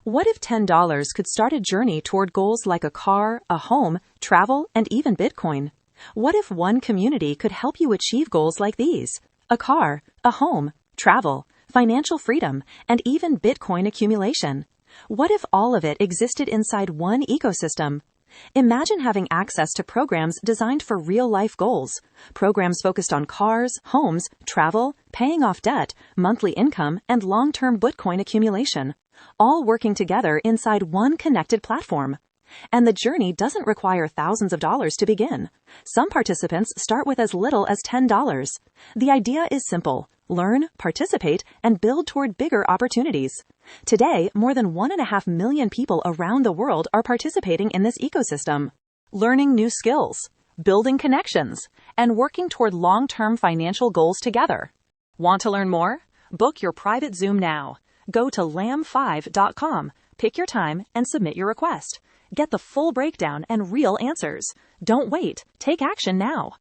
What if $10 could start a journey toward goals like a car, a home, travel, and even Bitcoin? What if one community could help you achieve goals like these? A car, a home, travel, financial freedom, and even Bitcoin accumulation. What if all of it existed inside one ecosystem? Imagine having access to programs designed for real-life goals. Programs focused on cars, homes, travel, paying off debt, monthly income, and long-term Bitcoin accumulation, all working together inside one connected platform. And the journey doesn't require thousands of dollars to begin. Some participants start with as little as $10. The idea is simple: learn, participate, and build toward bigger opportunities. Today, more than 1.5 million people around the world are participating in this ecosystem, learning new skills, building connections, and working toward long-term financial goals together. Want to learn more? Book your private Zoom now. Go to lam5.com, pick your time, and submit your request. Get the full breakdown and real answers. Don't wait. Take action now.